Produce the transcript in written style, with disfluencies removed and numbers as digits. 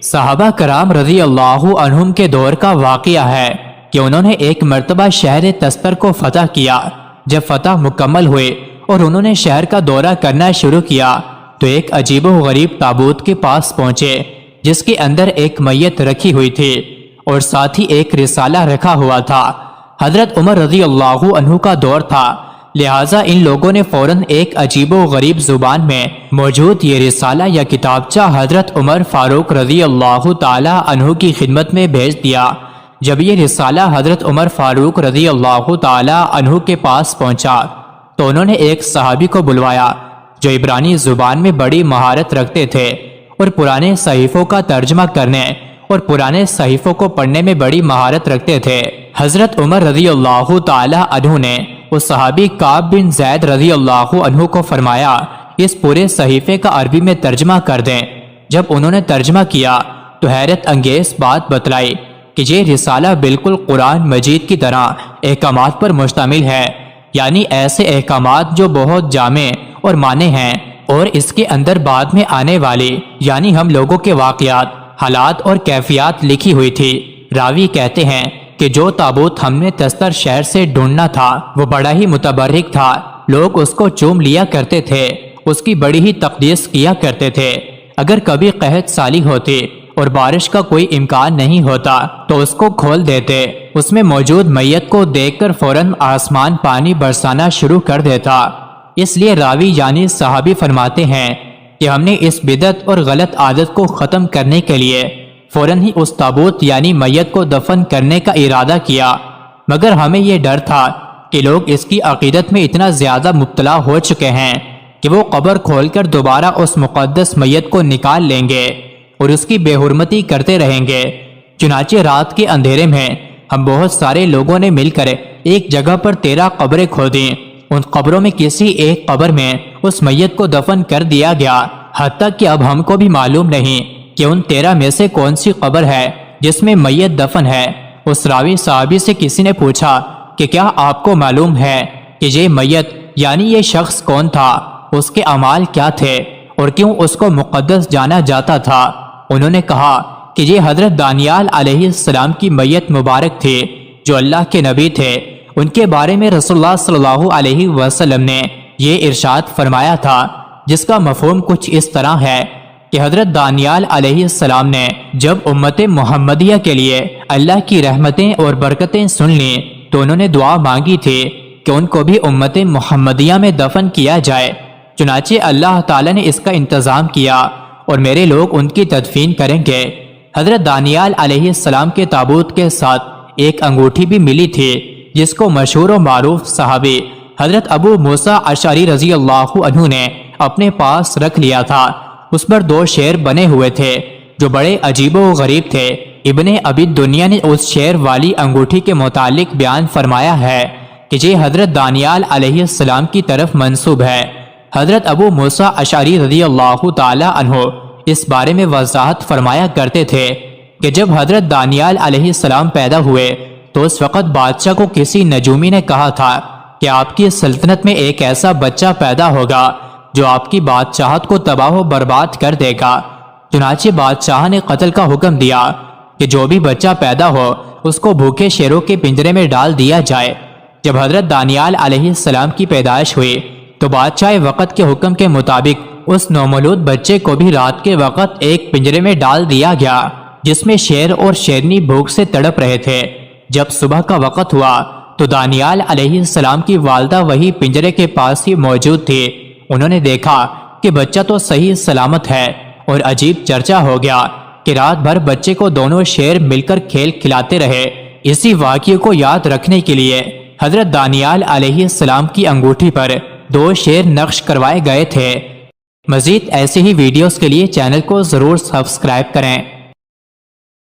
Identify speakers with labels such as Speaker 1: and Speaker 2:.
Speaker 1: صحابہ کرام رضی اللہ عنہم کے دور کا واقعہ ہے کہ انہوں نے ایک مرتبہ شہر تستر کو فتح کیا۔ جب فتح مکمل ہوئے اور انہوں نے شہر کا دورہ کرنا شروع کیا تو ایک عجیب و غریب تابوت کے پاس پہنچے جس کے اندر ایک میت رکھی ہوئی تھی اور ساتھ ہی ایک رسالہ رکھا ہوا تھا۔ حضرت عمر رضی اللہ عنہ کا دور تھا، لہٰذا ان لوگوں نے فوراً ایک عجیب و غریب زبان میں موجود یہ رسالہ یا کتابچہ حضرت عمر فاروق رضی اللہ تعالی عنہ کی خدمت میں بھیج دیا۔ جب یہ رسالہ حضرت عمر فاروق رضی اللہ تعالی عنہ کے پاس پہنچا تو انہوں نے ایک صحابی کو بلوایا جو عبرانی زبان میں بڑی مہارت رکھتے تھے اور پرانے صحیفوں کا ترجمہ کرنے اور پرانے صحیفوں کو پڑھنے میں بڑی مہارت رکھتے تھے۔ حضرت عمر رضی اللہ تعالی عنہ نے اس صحابی کعب بن زید رضی اللہ عنہ کو فرمایا اس پورے صحیفے کا عربی میں ترجمہ کر دیں۔ جب انہوں نے ترجمہ کیا تو حیرت انگیز بات بتلائی کہ یہ رسالہ بالکل قرآن مجید کی طرح احکامات پر مشتمل ہے، یعنی ایسے احکامات جو بہت جامع اور معنی ہیں، اور اس کے اندر بعد میں آنے والی یعنی ہم لوگوں کے واقعات، حالات اور کیفیات لکھی ہوئی تھی۔ راوی کہتے ہیں کہ جو تابوت ہم نے تستر شہر سے ڈھونڈنا تھا وہ بڑا ہی متبرک تھا، لوگ اس کو چوم لیا کرتے تھے، اس کی بڑی ہی تقدیس کیا کرتے تھے۔ اگر کبھی قحط سالی ہوتی اور بارش کا کوئی امکان نہیں ہوتا تو اس کو کھول دیتے، اس میں موجود میت کو دیکھ کر فوراً آسمان پانی برسانا شروع کر دیتا۔ اس لیے راوی یعنی صحابی فرماتے ہیں کہ ہم نے اس بدعت اور غلط عادت کو ختم کرنے کے لیے فوراً ہی اس تابوت یعنی میت کو دفن کرنے کا ارادہ کیا، مگر ہمیں یہ ڈر تھا کہ لوگ اس کی عقیدت میں اتنا زیادہ مبتلا ہو چکے ہیں کہ وہ قبر کھول کر دوبارہ اس مقدس میت کو نکال لیں گے اور اس کی بے حرمتی کرتے رہیں گے۔ چنانچہ رات کے اندھیرے میں ہم بہت سارے لوگوں نے مل کر ایک جگہ پر 13 قبریں کھودیں۔ ان قبروں میں کسی ایک قبر میں اس میت کو دفن کر دیا گیا، حتیٰ کہ اب ہم کو بھی معلوم نہیں کہ ان 13 میں سے کون سی قبر ہے جس میں میت دفن ہے۔ اس راوی صحابی سے کسی نے پوچھا کہ کیا آپ کو معلوم ہے کہ یہ میت یعنی یہ شخص کون تھا، اس کے اعمال کیا تھے اور کیوں اس کو مقدس جانا جاتا تھا؟ انہوں نے کہا کہ یہ حضرت دانیال علیہ السلام کی میت مبارک تھی جو اللہ کے نبی تھے۔ ان کے بارے میں رسول اللہ صلی اللہ علیہ وسلم نے یہ ارشاد فرمایا تھا جس کا مفہوم کچھ اس طرح ہے کہ حضرت دانیال علیہ السلام نے جب امت محمدیہ کے لیے اللہ کی رحمتیں اور برکتیں سن لیں تو انہوں نے دعا مانگی تھی کہ ان کو بھی امت محمدیہ میں دفن کیا جائے۔ چنانچہ اللہ تعالیٰ نے اس کا انتظام کیا اور میرے لوگ ان کی تدفین کریں گے۔ حضرت دانیال علیہ السلام کے تابوت کے ساتھ ایک انگوٹھی بھی ملی تھی جس کو مشہور و معروف صحابی حضرت ابو موسیٰ اشعری رضی اللہ عنہ نے اپنے پاس رکھ لیا تھا۔ اس پر 2 شعر بنے ہوئے تھے جو بڑے عجیب و غریب تھے۔ ابن ابی دنیا نے اس شعر والی انگوٹھی کے متعلق بیان فرمایا ہے کہ یہ حضرت دانیال علیہ السلام کی طرف منسوب ہے۔ حضرت ابو موسیٰ اشعری رضی اللہ تعالی عنہ اس بارے میں وضاحت فرمایا کرتے تھے کہ جب حضرت دانیال علیہ السلام پیدا ہوئے تو اس وقت بادشاہ کو کسی نجومی نے کہا تھا کہ آپ کی سلطنت میں ایک ایسا بچہ پیدا ہوگا جو آپ کی بادشاہت کو تباہ و برباد کر دے گا۔ چنانچہ بادشاہ نے قتل کا حکم دیا کہ جو بھی بچہ پیدا ہو اس کو بھوکے شیروں کے پنجرے میں ڈال دیا جائے۔ جب حضرت دانیال علیہ السلام کی پیدائش ہوئی تو بادشاہ وقت کے حکم کے مطابق اس نومولود بچے کو بھی رات کے وقت ایک پنجرے میں ڈال دیا گیا جس میں شیر اور شیرنی بھوک سے تڑپ رہے تھے۔ جب صبح کا وقت ہوا تو دانیال علیہ السلام کی والدہ وہی پنجرے کے پاس ہی موجود تھی۔ انہوں نے دیکھا کہ بچہ تو صحیح سلامت ہے اور عجیب چرچا ہو گیا کہ رات بھر بچے کو دونوں شیر مل کر کھیل کھلاتے رہے۔ اسی واقعے کو یاد رکھنے کے لیے حضرت دانیال علیہ السلام کی انگوٹھی پر 2 شیر نقش کروائے گئے تھے۔ مزید ایسے ہی ویڈیوز کے لیے چینل کو ضرور سبسکرائب کریں۔